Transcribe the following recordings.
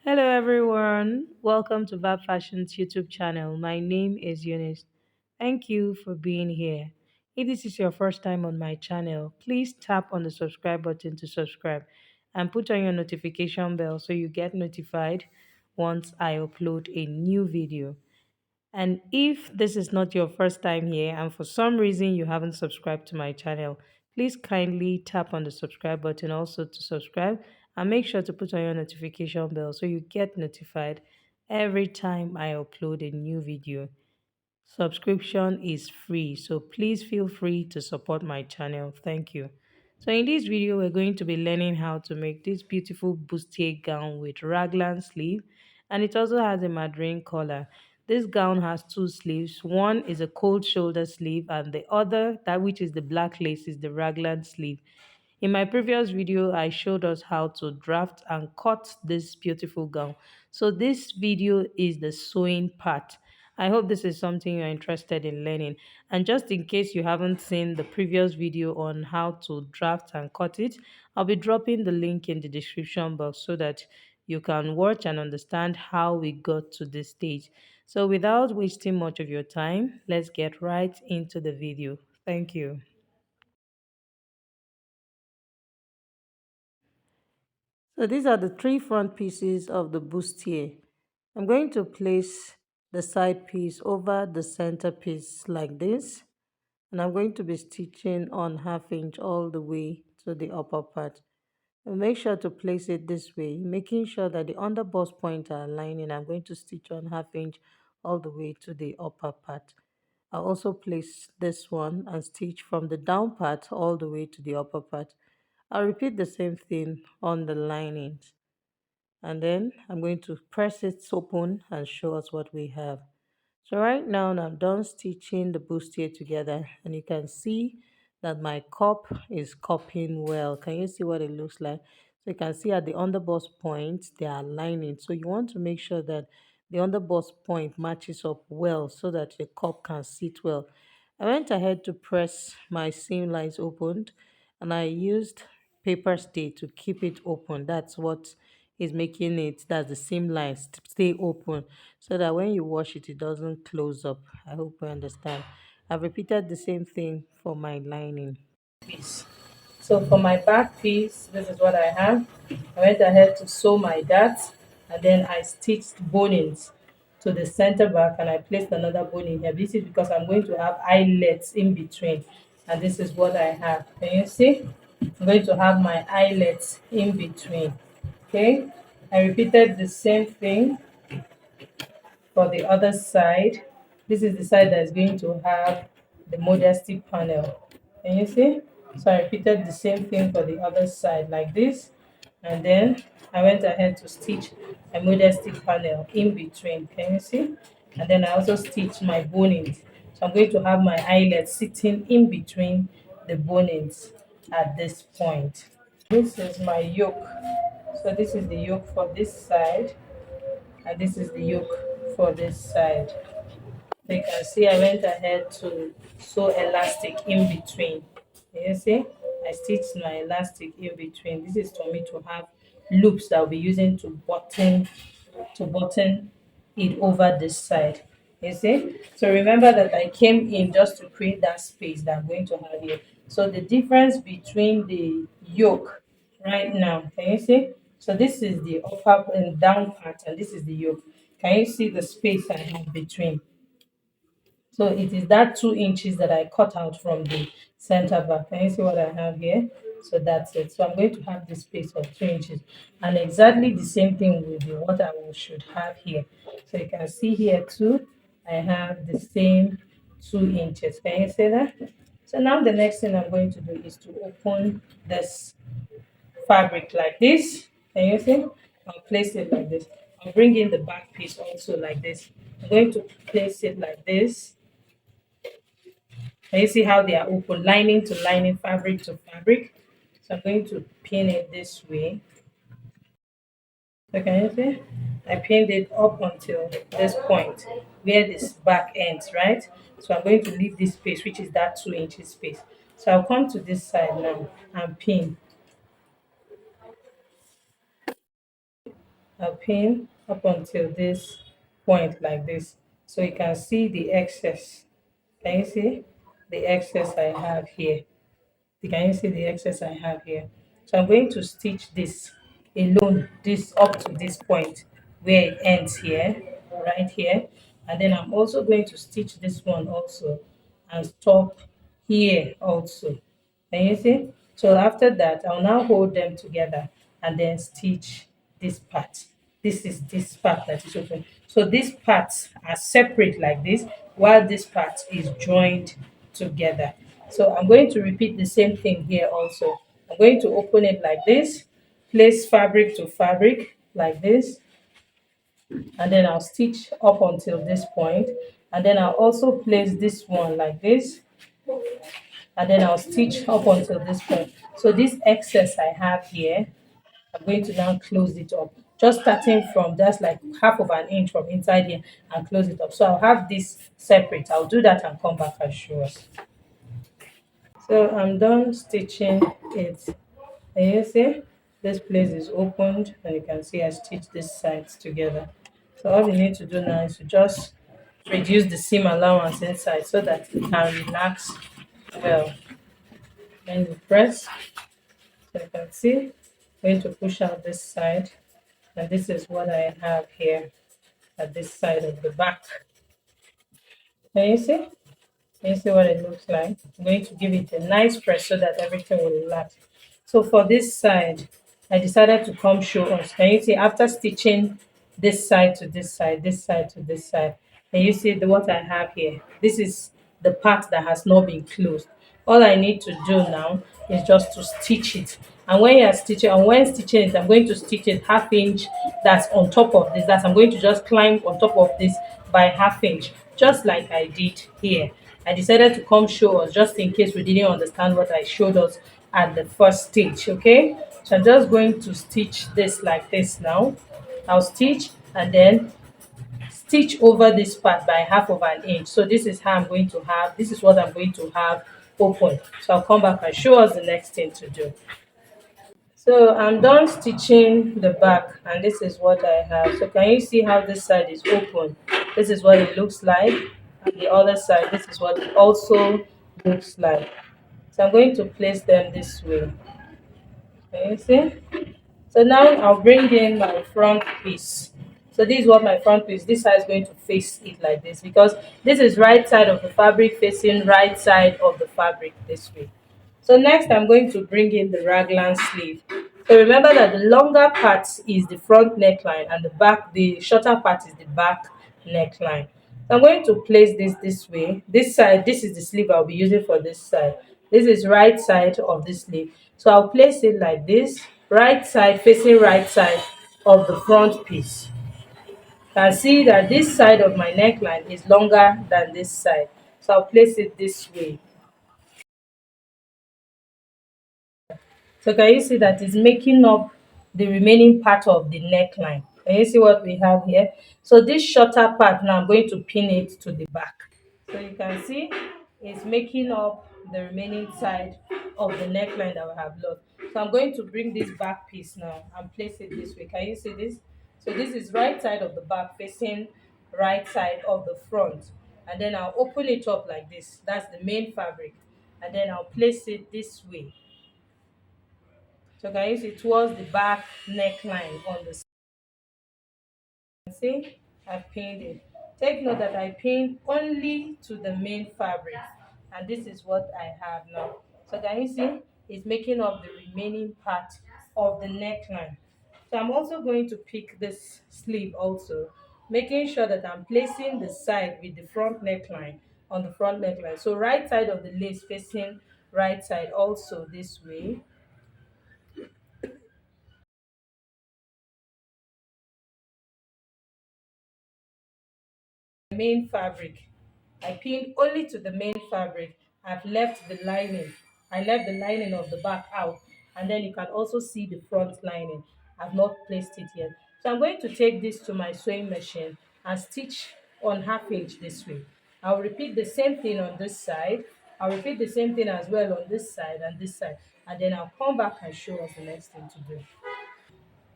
Hello, everyone. Welcome to Vab Fashion's YouTube channel. My name is Eunice. Thank you for being here. If this is your first time on my channel, please tap on the subscribe button to subscribe and put on your notification bell so you get notified once I upload a new video. And if this is not your first time here and for some reason you haven't subscribed to my channel, please kindly tap on the subscribe button also to subscribe and make sure to put on your notification bell so you get notified every time I upload a new video. Subscription is free, so please feel free to support my channel. Thank you. So in this video, we're going to be learning how to make this beautiful bustier gown with raglan sleeve, and it also has a mandarin collar. This gown has two sleeves. One is a cold shoulder sleeve, and the other, that which is the black lace, is the raglan sleeve. In my previous video, I showed us how to draft and cut this beautiful gown. So this video is the sewing part. I hope this is something you're interested in learning. And just in case you haven't seen the previous video on how to draft and cut it, I'll be dropping the link in the description box so that you can watch and understand how we got to this stage. So without wasting much of your time, let's get right into the video. Thank you. So these are the three front pieces of the bustier. I'm going to place the side piece over the center piece like this, and I'm going to be stitching on half inch all the way to the upper part. And make sure to place it this way, making sure that the underbust point are aligning. I'm going to stitch on half inch all the way to the upper part. I'll also place this one and stitch from the down part all the way to the upper part. I'll repeat the same thing on the linings, and then I'm going to press it open and show us what we have. So right now I'm done stitching the bustier together, and you can see that my cup is cupping well. Can you see what it looks like? So you can see at the underbust point they are aligning. So you want to make sure that the underbust point matches up well so that the cup can sit well. I went ahead to press my seam lines opened, and I used paper stay to keep it open. That's what is making it, that's the seam lines stay open so that when you wash it, it doesn't close up. I hope you understand. I've repeated the same thing for my lining piece. So for my back piece, this is what I have. I went ahead to sew my darts, and then I stitched bonings to the center back, and I placed another boning here. This is because I'm going to have eyelets in between, and this is what I have. Can you see? I'm going to have my eyelets in between. Okay, I repeated the same thing for the other side. This is the side that is going to have the modesty panel. Can you see? So I repeated the same thing for the other side like this, and then I went ahead to stitch a modesty panel in between. Can you see? And then I also stitched my bonings. So I'm going to have my eyelet sitting in between the bonings at this point. This is my yoke. So this is the yoke for this side, and this is the yoke for this side. So you can see I went ahead to sew elastic in between. You see, I stitched my elastic in between. This is for me to have loops that I'll be using to button it over this side. You see, so remember that I came in just to create that space that I'm going to have here. So the difference between the yoke right now, can you see? So this is the upper and down part, and this is the yoke. Can you see the space I have between? So it is that 2 inches that I cut out from the center back. Can you see what I have here? So that's it. So I'm going to have the space of 2 inches. And exactly the same thing will be what should have here. So you can see here too, I have the same 2 inches. Can you see that? So now the next thing I'm going to do is to open this fabric like this. Can you see? I'll place it like this. I'll bring in the back piece also like this. I'm going to place it like this. Can you see how they are open, lining to lining, fabric to fabric? So I'm going to pin it this way. So can you see? I pinned it up until this point where this back ends, right? So I'm going to leave this space, which is that 2 inches space. So I'll come to this side now and pin. I'll pin up until this point like this. So you can see the excess. Can you see the excess I have here? Can you see the excess I have here? So I'm going to stitch this alone, this up to this point where it ends here, right here. And then I'm also going to stitch this one also and stop here also. Can you see? So after that, I'll now hold them together and then stitch this part. This is this part that is open. So these parts are separate like this, while this part is joined together. So I'm going to repeat the same thing here also. I'm going to open it like this, place fabric to fabric like this, and then I'll stitch up until this point, and then I'll also place this one like this, and then I'll stitch up until this point. So this excess I have here, I'm going to now close it up. Just starting from that's like half of an inch from inside here and close it up. So I'll have this separate. I'll do that and come back and show us. So I'm done stitching it. And you see, this place is opened and you can see I stitched these sides together. So all you need to do now is to just reduce the seam allowance inside so that it can relax well. Then you press, so you can see, I'm going to push out this side, and this is what I have here at this side of the back. Can you see? Can you see what it looks like? I'm going to give it a nice press so that everything will relax. So for this side, I decided to come show us. Can you see after stitching this side to this side, this side to this side, can you see what I have here? This is the part that has not been closed. All I need to do now is just to stitch it. And when you are stitching, and when stitching it, I'm going to stitch it half inch that's on top of this. That I'm going to just climb on top of this by half inch, just like I did here. I decided to come show us just in case we didn't understand what I showed us at the first stitch. Okay, so I'm just going to stitch this like this now. I'll stitch and then stitch over this part by half of an inch. So this is how I'm going to have, this is what I'm going to have open. So I'll come back and show us the next thing to do. So I'm done stitching the back and this is what I have. So can you see how this side is open? This is what it looks like. And the other side, this is what it also looks like. So I'm going to place them this way. Can you see? So now I'll bring in my front piece. So this is what my front piece, this side is going to face it like this because this is right side of the fabric facing right side of the fabric this way. So next I'm going to bring in the raglan sleeve. So remember that the longer part is the front neckline and the shorter part is the back neckline. So I'm going to place this way. This side, this is the sleeve I'll be using for this side. This is right side of this sleeve. So I'll place it like this, right side facing right side of the front piece. You can see that this side of my neckline is longer than this side. So I'll place it this way. So can you see that it's making up the remaining part of the neckline? Can you see what we have here? So this shorter part now I'm going to pin it to the back. So you can see it's making up the remaining side of the neckline that we have lost. So I'm going to bring this back piece now and place it this way. Can you see this? So this is right side of the back facing right side of the front. And then I'll open it up like this. That's the main fabric. And then I'll place it this way. So can you see towards the back neckline on the see I've pinned it. Take note that I pinned only to the main fabric and this is what I have now. So can you see it's making up the remaining part of the neckline. So I'm also going to pick this sleeve also, making sure that I'm placing the side with the front neckline on the front neckline. So right side of the lace facing right side also this way. Main fabric. I pinned only to the main fabric. I've left the lining. I left the lining of the back out. And then you can also see the front lining. I've not placed it yet. So I'm going to take this to my sewing machine and stitch on half inch this way. I'll repeat the same thing on this side. I'll repeat the same thing as well on this side and this side. And then I'll come back and show us the next thing to do.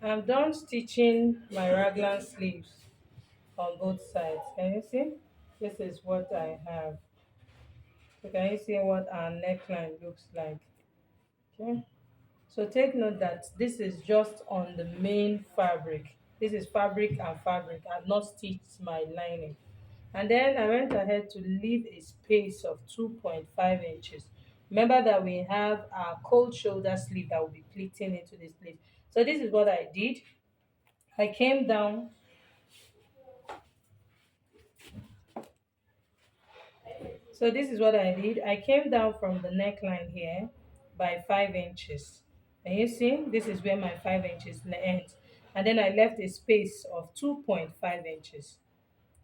I'm done stitching my raglan sleeves on both sides. Can you see? This is what I have. So can you see what our neckline looks like? Okay. So take note that this is just on the main fabric. This is fabric and fabric. I've not stitched my lining. And then I went ahead to leave a space of 2.5 inches. Remember that we have our cold shoulder sleeve that will be pleating into this place. So this is what I did. I came down. So this is what I did. I came down from the neckline here by 5 inches. And you see, this is where my 5 inches ends. And then I left a space of 2.5 inches.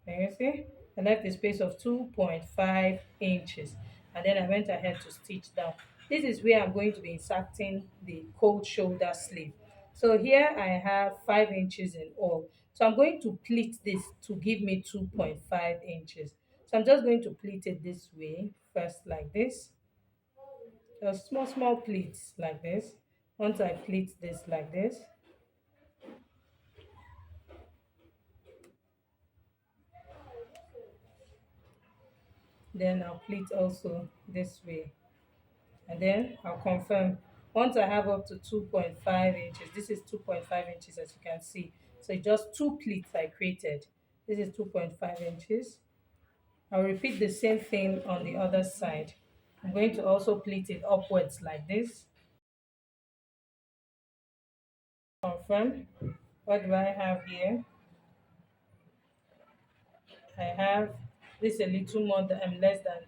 Can you see? I left a space of 2.5 inches. And then I went ahead to stitch down. This is where I'm going to be inserting the cold shoulder sleeve. So here I have 5 inches in all. So I'm going to pleat this to give me 2.5 inches. So I'm just going to pleat it this way, first like this. Just small, small pleats like this. Once I pleat this like this, then I'll pleat also this way. And then I'll confirm. Once I have up to 2.5 inches, this is 2.5 inches as you can see. So it's just two pleats I created. This is 2.5 inches. I'll repeat the same thing on the other side. I'm going to also pleat it upwards like this. Confirm. What do I have here? I have this a little more than less than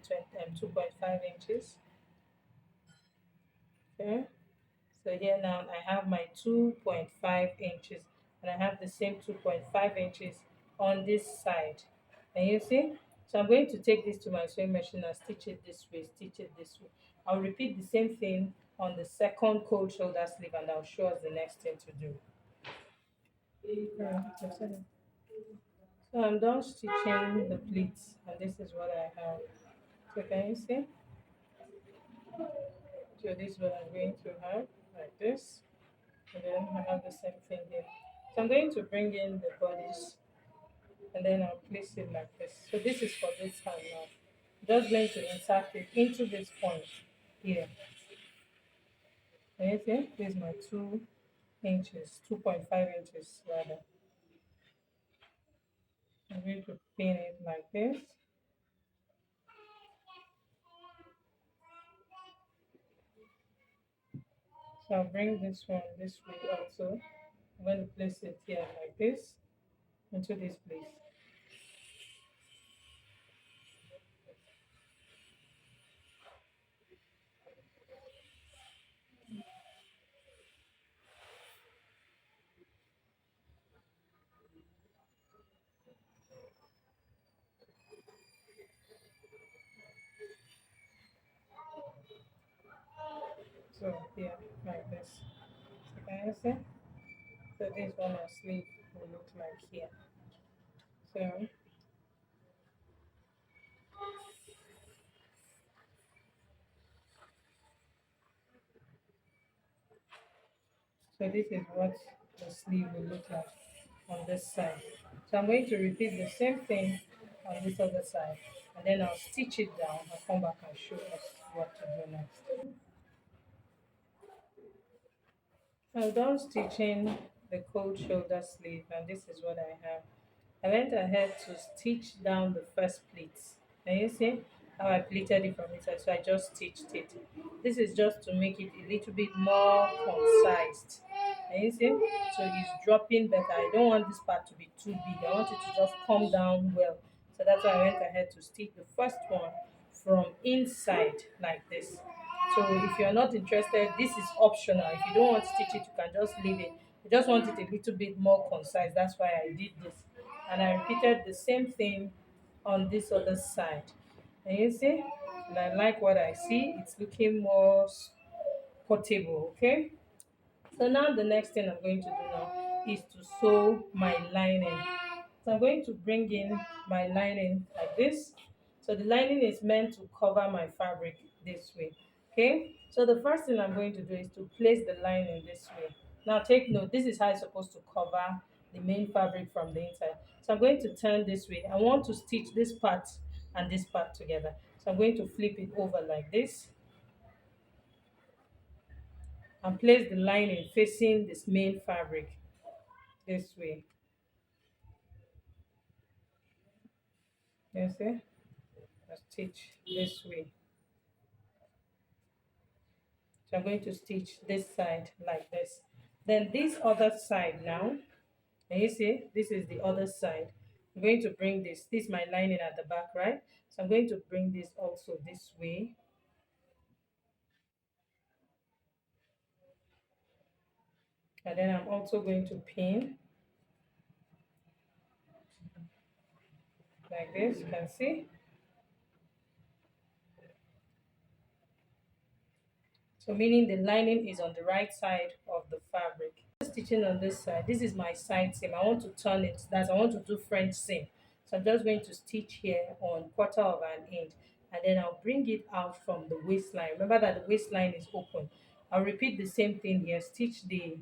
2.5 inches. Okay. So here now I have my 2.5 inches and I have the same 2.5 inches on this side. Can you see? So I'm going to take this to my sewing machine and stitch it this way, stitch it this way. I'll repeat the same thing on the second cold shoulder sleeve and I'll show us the next thing to do. Yeah, so I'm done stitching the pleats and this is what I have. So can you see? So this is what I'm going to have like this. And then I have the same thing here. So I'm going to bring in the bodies and then I'll place it like this. So this is for this hand now. Just going to insert it into this point here. And you see, this is my 2 inches, 2.5 inches rather. I'm going to pin it like this. So I'll bring this one this way also. I'm going to place it here like this into this place. So here, like this. So can you see? So this one our sleeve will look like here. So So this is what the sleeve will look like on this side. So I'm going to repeat the same thing on this other side and then I'll stitch it down. I'll come back and show us what to do next. I'm done stitching the cold shoulder sleeve and this is what I have. I went ahead to stitch down the first pleat. Can you see how I pleated it from inside? So I just stitched it. This is just to make it a little bit more concise. Can you see? So it's dropping better. I don't want this part to be too big. I want it to just come down well. So that's why I went ahead to stitch the first one from inside like this. So if you're not interested, this is optional. If you don't want to stitch it, you can just leave it. I just want it a little bit more concise. That's why I did this. And I repeated the same thing on this other side. And you see, and I like what I see. It's looking more portable, okay? So now the next thing I'm going to do now is to sew my lining. So I'm going to bring in my lining like this. So the lining is meant to cover my fabric this way. Okay, so the first thing I'm going to do is to place the lining this way. Now take note, this is how it's supposed to cover the main fabric from the inside. So I'm going to turn this way. I want to stitch this part and this part together. So I'm going to flip it over like this and place the lining facing this main fabric this way. You see? I stitch this way. So I'm going to stitch this side like this. Then this other side now, and you see, this is the other side. I'm going to bring this is my lining at the back, right? So I'm going to bring this also this way. And then I'm also going to pin like this, you can see. So meaning the lining is on the right side of the fabric. Stitching on this side, this is my side seam. I want to turn it, that's I want to do French seam. So I'm just going to stitch here on 1/4 of an inch, and then I'll bring it out from the waistline. Remember that the waistline is open. I'll repeat the same thing here, stitch the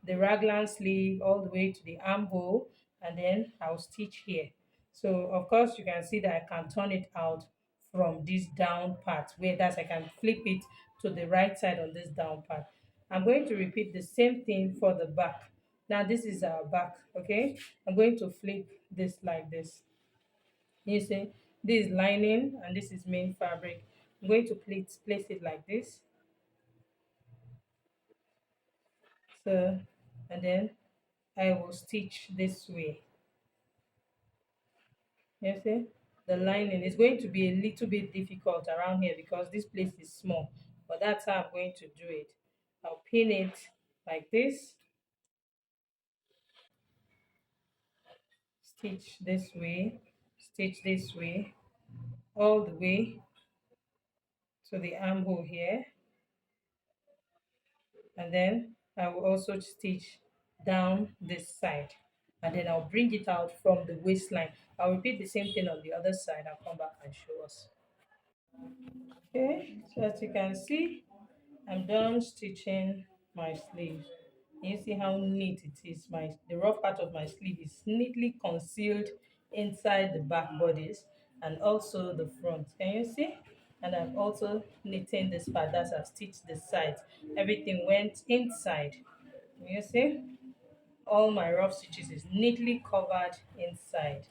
raglan sleeve all the way to the armhole, and then I'll stitch here. So of course you can see that I can turn it out from this down part, where that's I can flip it to the right side on this down part. I'm going to repeat the same thing for the back. Now this is our back, okay? I'm going to flip this like this. You see, this is lining and this is main fabric. I'm going to place it like this. So, and then I will stitch this way. You see, the lining is going to be a little bit difficult around here because this place is small, but that's how I'm going to do it. I'll pin it like this, stitch this way, stitch this way, all the way to the armhole here, and then I will also stitch down this side, and then I'll bring it out from the waistline. I'll repeat the same thing on the other side. I'll come back and show us. Okay, so as you can see, I'm done stitching my sleeve. You see how neat it is. The rough part of my sleeve is neatly concealed inside the back bodice and also the front. Can you see? And I'm also knitting this part as I've stitched the sides. Everything went inside. You see? All my rough stitches is neatly covered inside.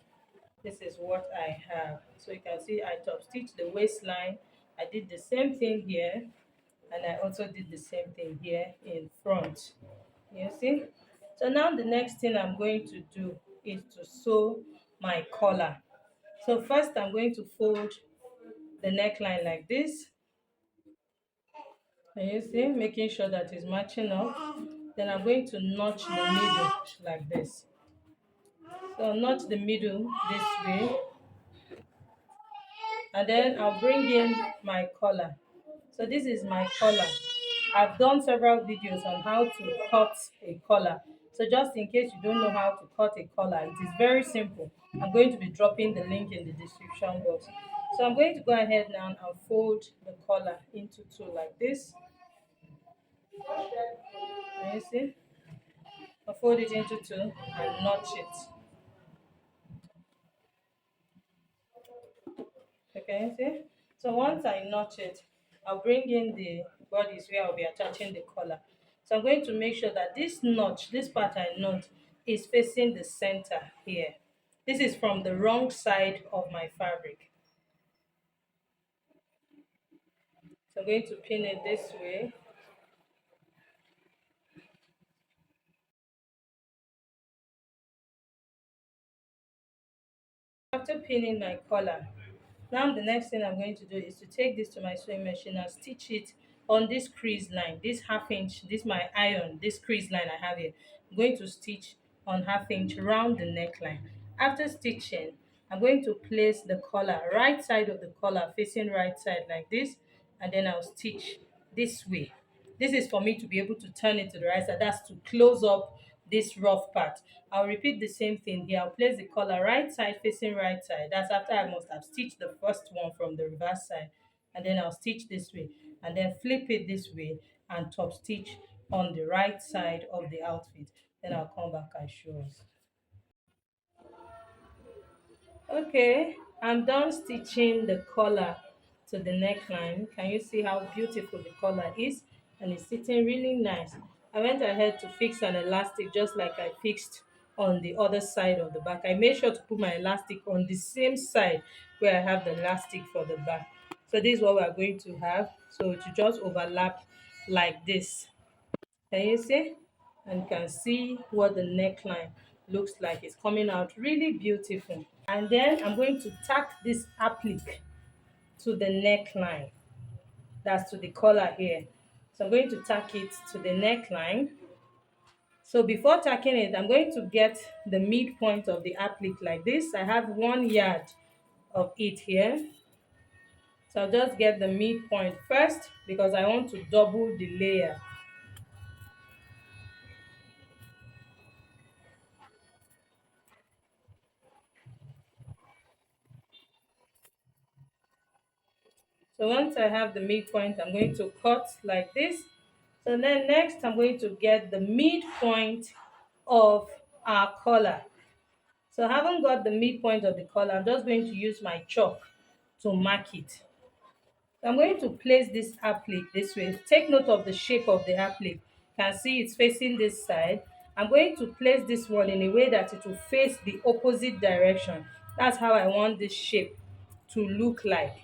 This is what I have. So you can see I top stitched the waistline. I did the same thing here, and I also did the same thing here in front. You see? So now the next thing I'm going to do is to sew my collar. So first I'm going to fold the neckline like this. And you see, making sure that it's matching up. Then I'm going to notch the middle like this. So notch the middle this way, and then I'll bring in my collar. So this is my collar. I've done several videos on how to cut a collar. So just in case you don't know how to cut a collar, it is very simple. I'm going to be dropping the link in the description box. So I'm going to go ahead now and fold the collar into two like this. And you see? I'll fold it into two and notch it. Okay, see? So once I notch it, I'll bring in the bodies where I'll be attaching the collar. So I'm going to make sure that this notch, this part I notch, is facing the center here. This is from the wrong side of my fabric. So I'm going to pin it this way. After pinning my collar, now the next thing I'm going to do is to take this to my sewing machine and stitch it on this crease line, this half inch, this my iron, this crease line I have here. I'm going to stitch on half inch round the neckline. After stitching, I'm going to place the collar, right side of the collar facing right side like this, and then I'll stitch this way. This is for me to be able to turn it to the right side. That's to close up this rough part. I'll repeat the same thing here. I'll place the collar right side facing right side. That's after I must have stitched the first one from the reverse side. And then I'll stitch this way. And then flip it this way and top stitch on the right side of the outfit. Then I'll come back and show us. Okay, I'm done stitching the collar to the neckline. Can you see how beautiful the collar is? And it's sitting really nice. I went ahead to fix an elastic just like I fixed on the other side of the back. I made sure to put my elastic on the same side where I have the elastic for the back. So this is what we are going to have. So to just overlap like this. Can you see? And you can see what the neckline looks like. It's coming out really beautiful. And then I'm going to tack this applique to the neckline. That's to the collar here. So I'm going to tack it to the neckline. So before tacking it, I'm going to get the midpoint of the applique like this. I have 1 yard of it here. So I'll just get the midpoint first because I want to double the layer. So once I have the midpoint, I'm going to cut like this. So then next, I'm going to get the midpoint of our collar. So I haven't got the midpoint of the collar. I'm just going to use my chalk to mark it. So I'm going to place this applique this way. Take note of the shape of the applique. You can see it's facing this side. I'm going to place this one in a way that it will face the opposite direction. That's how I want this shape to look like.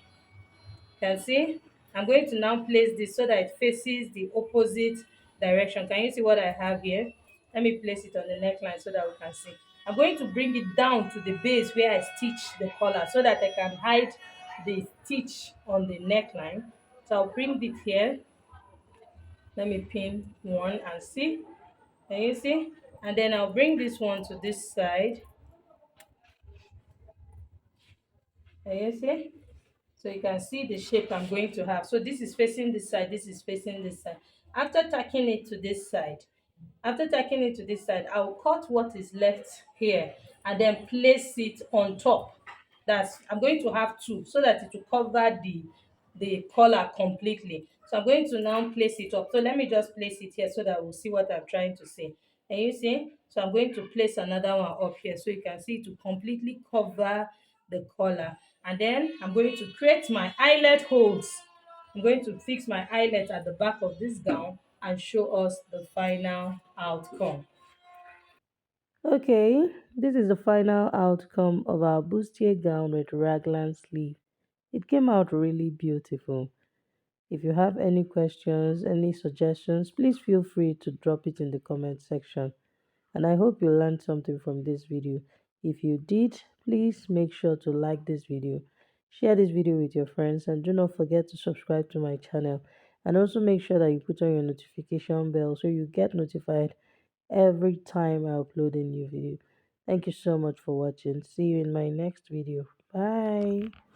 Can see, I'm going to now place this so that it faces the opposite direction. Can you see what I have here? Let me place it on the neckline so that we can see. I'm going to bring it down to the base where I stitch the collar so that I can hide the stitch on the neckline. So I'll bring it here. Let me pin one and see. Can you see? And then I'll bring this one to this side. Can you see? So you can see the shape I'm going to have. So this is facing this side, this is facing this side. After tacking it to this side, I'll cut what is left here and then place it on top. That's, I'm going to have two so that it will cover the collar completely. So I'm going to now place it up. So let me just place it here so that we'll see what I'm trying to say. Can you see? So I'm going to place another one up here so you can see it to completely cover the collar. And then I'm going to create my eyelet holes. I'm going to fix my eyelet at the back of this gown and show us the final outcome. Okay, this is the final outcome of our bustier gown with raglan sleeve. It came out really beautiful. If you have any questions, any suggestions, please feel free to drop it in the comment section. And I hope you learned something from this video. If you did, please make sure to like this video, share this video with your friends, and do not forget to subscribe to my channel. And also make sure that you put on your notification bell so you get notified every time I upload a new video. Thank you so much for watching. See you in my next video. Bye.